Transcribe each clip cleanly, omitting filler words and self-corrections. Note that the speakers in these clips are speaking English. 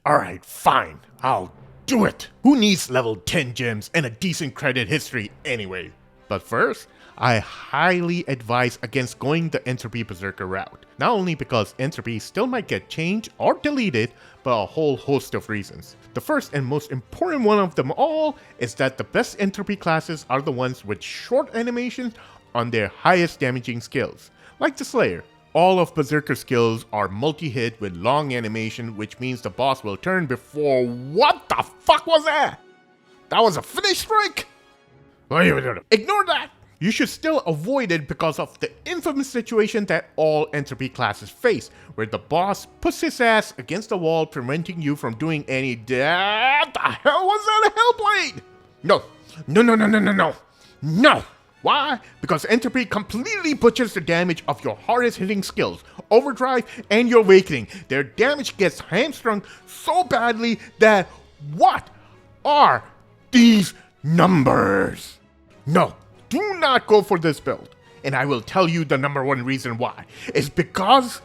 Alright, fine. I'll do it. Who needs level 10 gems and a decent credit history anyway? But first, I highly advise against going the Entropy Berserker route. Not only because Entropy still might get changed or deleted, but a whole host of reasons. The first and most important one of them all is that the best Entropy classes are the ones with short animations on their highest damaging skills, like the Slayer. All of Berserker skills are multi-hit with long animation, which means the boss will turn before— What the fuck was that? That was a finish strike? Ignore that! You should still avoid it because of the infamous situation that all Entropy classes face, where the boss puts his ass against the wall, preventing you from doing any— What the hell was that, a Hellblade? No! Why? Because Entropy completely butchers the damage of your hardest hitting skills, Overdrive and your Awakening. Their damage gets hamstrung so badly that— What are these numbers? No, do not go for this build. And I will tell you the number one reason why. It's because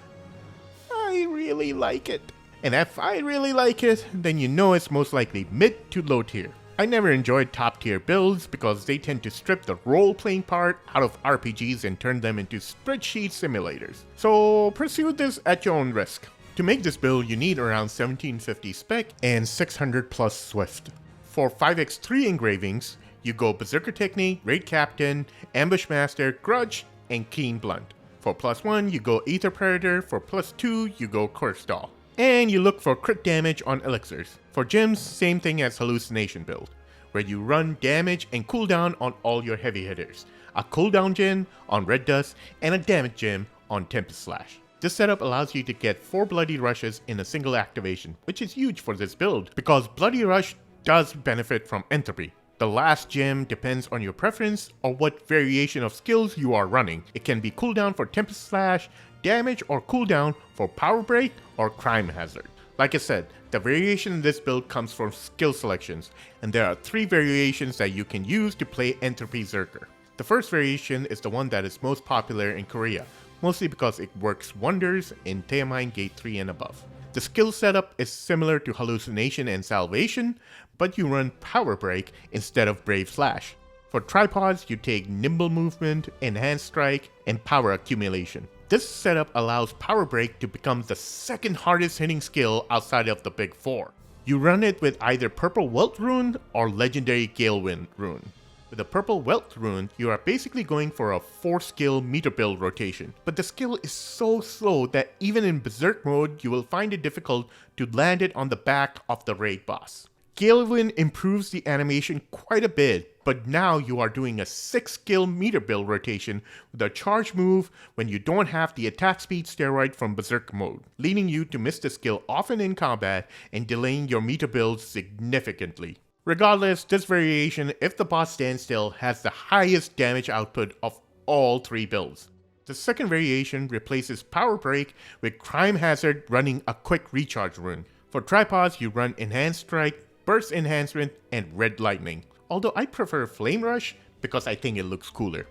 I really like it. And if I really like it, then you know it's most likely mid to low tier. I never enjoyed top tier builds because they tend to strip the role-playing part out of RPGs and turn them into spreadsheet simulators. So pursue this at your own risk. To make this build, you need around 1750 spec and 600 plus swift. For 5x3 engravings, you go Beserker Technique, Raid Captain, Ambush Master, Grudge, and Keen Blunt. For +1, you go Ether Predator. For +2, you go Curse Doll. And you look for crit damage on elixirs. For gems, same thing as Hallucination build, where you run damage and cooldown on all your heavy hitters, a cooldown gem on Red Dust, and a damage gem on Tempest Slash. This setup allows you to get 4 Bloody Rushes in a single activation, which is huge for this build, because Bloody Rush does benefit from Entropy. The last gem depends on your preference or what variation of skills you are running. It can be cooldown for Tempest Slash, damage, or cooldown for Power Break or Crime Hazard. Like I said, the variation in this build comes from skill selections, and there are 3 variations that you can use to play Entropy Berserker. The first variation is the one that is most popular in Korea, mostly because it works wonders in Theamine Gate 3 and above. The skill setup is similar to Hallucination and Salvation, but you run Power Break instead of Brave Slash. For tripods, you take Nimble Movement, Enhanced Strike, and Power Accumulation. This setup allows Power Break to become the second hardest hitting skill outside of the big 4. You run it with either Purple Wealth Rune or Legendary Galewind Rune. With the Purple Wealth Rune, you are basically going for a 4-skill meter build rotation, but the skill is so slow that even in Berserk mode, you will find it difficult to land it on the back of the raid boss. Galewind improves the animation quite a bit, but now you are doing a 6-skill meter build rotation with a charge move when you don't have the attack speed steroid from Berserk mode, leading you to miss the skill often in combat and delaying your meter build significantly. Regardless, this variation, if the boss stands still, has the highest damage output of all 3 builds. The second variation replaces Power Break with Crime Hazard running a quick recharge rune. For tripods, you run Enhanced Strike, Burst Enhancement, and Red Lightning. Although I prefer Flame Rush because I think it looks cooler.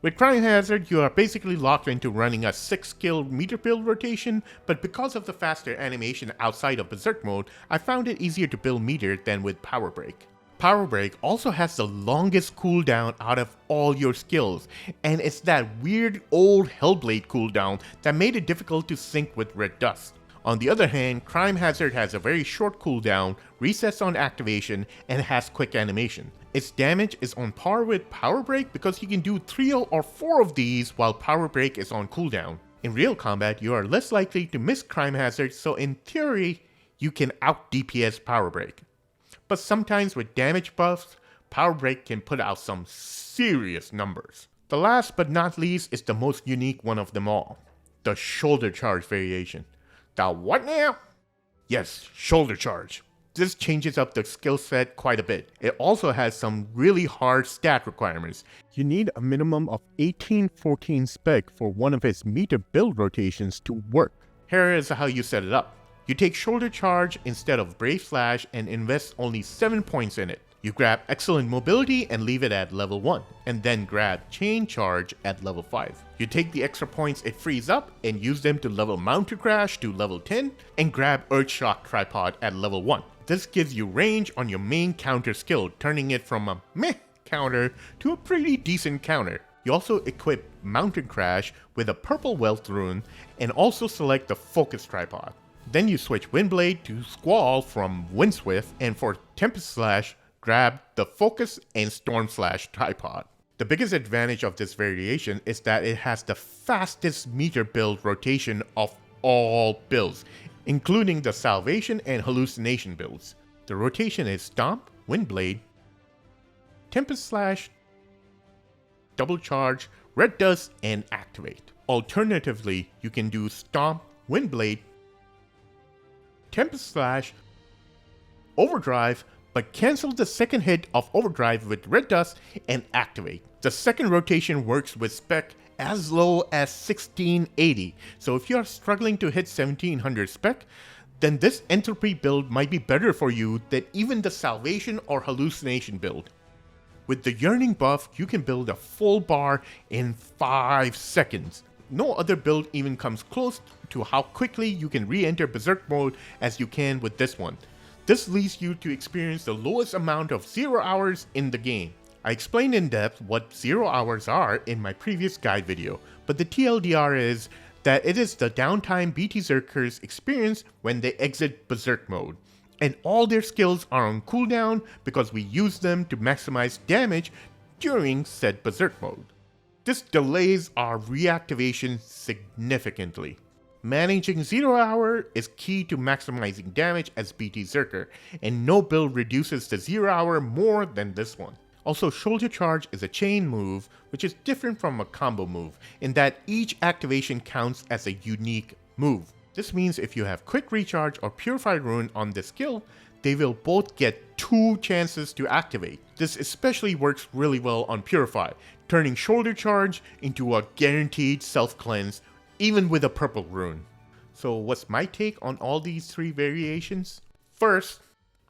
With Crime Hazard, you are basically locked into running a 6-skill meter build rotation, but because of the faster animation outside of Berserk mode, I found it easier to build meter than with Power Break. Power Break also has the longest cooldown out of all your skills, and it's that weird old Hellblade cooldown that made it difficult to sync with Red Dust. On the other hand, Crime Hazard has a very short cooldown, resets on activation, and has quick animation. Its damage is on par with Power Break because you can do 3 or 4 of these while Power Break is on cooldown. In real combat, you are less likely to miss Crime Hazard, so in theory, you can out DPS Power Break. But sometimes with damage buffs, Power Break can put out some serious numbers. The last but not least is the most unique one of them all, the Shoulder Charge variation. The what now? Yes, Shoulder Charge. This changes up the skill set quite a bit. It also has some really hard stat requirements. You need a minimum of 1814 spec for one of its meter build rotations to work. Here is how you set it up. You take Shoulder Charge instead of Brave Slash and invest only 7 points in it. You grab excellent mobility and leave it at level 1, and then grab chain charge at level 5. You take the extra points it frees up and use them to level mounted crash to level 10, and grab earth shock tripod at level 1. This gives you range on your main counter skill, turning it from a meh counter to a pretty decent counter. You also equip mounted crash with a purple wealth rune and also select the focus tripod. Then you switch Windblade to Squall from Windswift, and for Tempest Slash, grab the Focus and Storm Slash tripod. The biggest advantage of this variation is that it has the fastest meter build rotation of all builds, including the Salvation and Hallucination builds. The rotation is Stomp, Windblade, Tempest Slash, Double Charge, Red Dust, and Activate. Alternatively, you can do Stomp, Windblade, Tempest Slash, Overdrive, but cancel the second hit of Overdrive with Red Dust and Activate. The second rotation works with spec as low as 1680, so if you are struggling to hit 1700 spec, then this Entropy build might be better for you than even the Salvation or Hallucination build. With the Yearning buff, you can build a full bar in 5 seconds. No other build even comes close to how quickly you can re-enter Berserk mode as you can with this one. This leads you to experience the lowest amount of 0 hours in the game. I explained in depth what 0 hours are in my previous guide video, but the TLDR is that it is the downtime Berserkers experience when they exit Berserk mode. And all their skills are on cooldown because we use them to maximize damage during said Berserk mode. This delays our reactivation significantly. Managing 0 hour is key to maximizing damage as Berserker, and no build reduces the 0 hour more than this one. Also, Shoulder Charge is a chain move, which is different from a combo move, in that each activation counts as a unique move. This means if you have Quick Recharge or Purify Rune on this skill, they will both get 2 chances to activate. This especially works really well on Purify, turning Shoulder Charge into a guaranteed self-cleanse, even with a purple rune. So what's my take on all these 3 variations? First,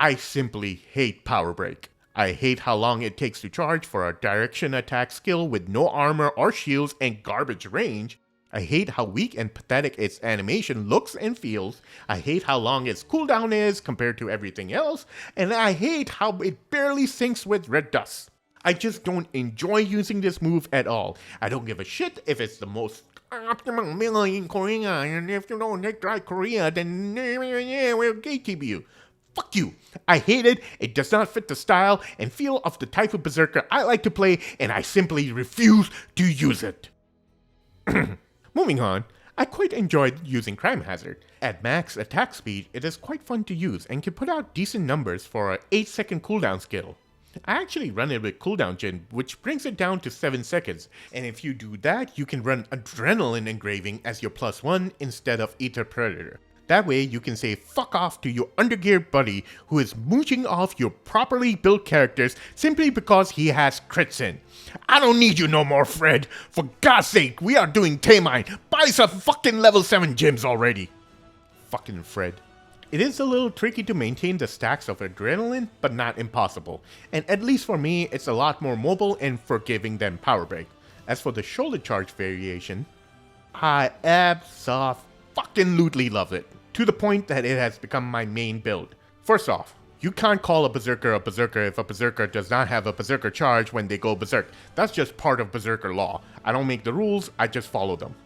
I simply hate Power Break. I hate how long it takes to charge for a direction attack skill with no armor or shields and garbage range. I hate how weak and pathetic its animation looks and feels. I hate how long its cooldown is compared to everything else. And I hate how it barely syncs with Red Dust. I just don't enjoy using this move at all. I don't give a shit if it's the most optimal melee in Korea, and if you don't like Korea, then we'll gatekeep you. Fuck you. I hate it. It does not fit the style and feel of the type of Berserker I like to play, and I simply refuse to use it. Moving on, I quite enjoyed using Crime Hazard. At max attack speed, it is quite fun to use and can put out decent numbers for an 8-second cooldown skill. I actually run it with cooldown gen, which brings it down to 7 seconds, and if you do that, you can run Adrenaline Engraving as your +1 instead of Ether Predator. That way, you can say fuck off to your undergeared buddy who is mooching off your properly built characters simply because he has crits in. I don't need you no more, Fred. For God's sake, we are doing Taemine. Buy some fucking level 7 gems already. Fucking Fred. It is a little tricky to maintain the stacks of adrenaline, but not impossible. And at least for me, it's a lot more mobile and forgiving than Power Break. As for the Shoulder Charge variation, I abso-fucking-lutely love it, to the point that it has become my main build. First off, you can't call a Berserker if a Berserker does not have a Berserker charge when they go Berserk. That's just part of Berserker law. I don't make the rules, I just follow them.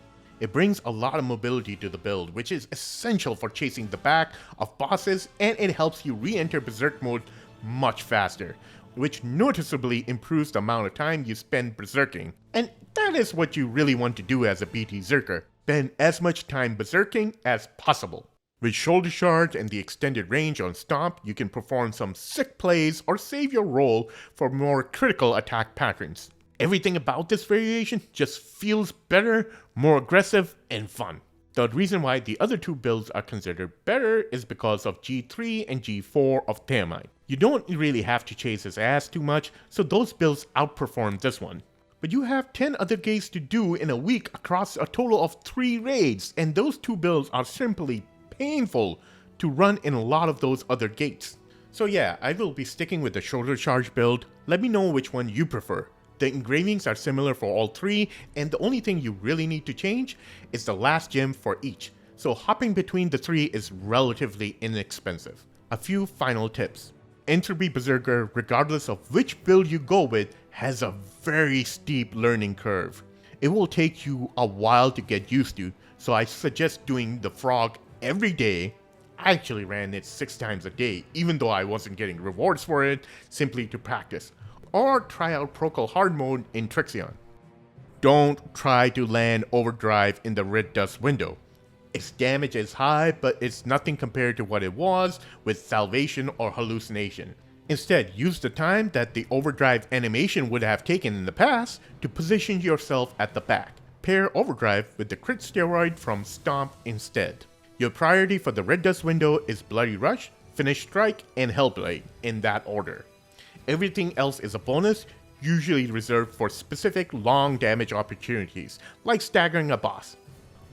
It brings a lot of mobility to the build, which is essential for chasing the back of bosses, and it helps you re-enter Berserk mode much faster, which noticeably improves the amount of time you spend berserking. And that is what you really want to do as a Berserker. Spend as much time berserking as possible. With Shoulder Charge and the extended range on Stomp, you can perform some sick plays or save your roll for more critical attack patterns. Everything about this variation just feels better, more aggressive, and fun. The reason why the other 2 builds are considered better is because of G3 and G4 of Taemine. You don't really have to chase his ass too much, so those builds outperform this one. But you have 10 other gates to do in a week across a total of 3 raids, and those 2 builds are simply painful to run in a lot of those other gates. So yeah, I will be sticking with the shoulder charge build. Let me know which one you prefer. The engravings are similar for all three, and the only thing you really need to change is the last gem for each. So hopping between the three is relatively inexpensive. A few final tips. Entropy Berserker, regardless of which build you go with, has a very steep learning curve. It will take you a while to get used to, so I suggest doing the frog every day. I actually ran it 6 times a day, even though I wasn't getting rewards for it, simply to practice. Or try out Procol Hard mode in Trixion. Don't try to land Overdrive in the Red Dust window. Its damage is high, but it's nothing compared to what it was with Salvation or Hallucination. Instead, use the time that the Overdrive animation would have taken in the past to position yourself at the back. Pair Overdrive with the crit steroid from Stomp instead. Your priority for the Red Dust window is Bloody Rush, Finish Strike, and Hellblade, in that order. Everything else is a bonus, usually reserved for specific long damage opportunities, like staggering a boss.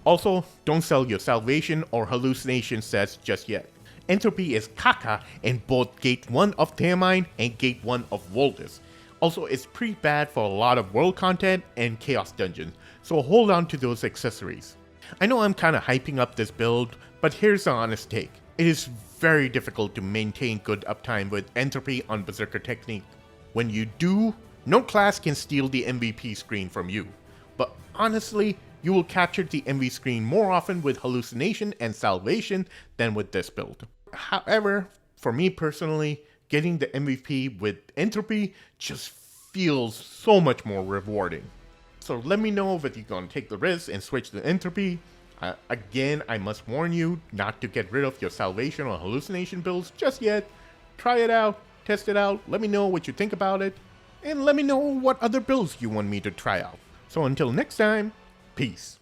Also, don't sell your Salvation or Hallucination sets just yet. Entropy is caca in both Gate 1 of Theamine and Gate 1 of Voltus. Also, it's pretty bad for a lot of world content and Chaos Dungeons, so hold on to those accessories. I know I'm kinda hyping up this build, but here's the honest take. It is very difficult to maintain good uptime with Entropy on Berserker technique. When you do, no class can steal the MVP screen from you. But honestly, you will capture the MV screen more often with Hallucination and Salvation than with this build. However, for me personally, getting the MVP with Entropy just feels so much more rewarding. So let me know if you're gonna take the risk and switch to Entropy. Again, I must warn you not to get rid of your Salvation or Hallucination builds just yet. Try it out, test it out, let me know what you think about it, and let me know what other builds you want me to try out. So until next time, peace.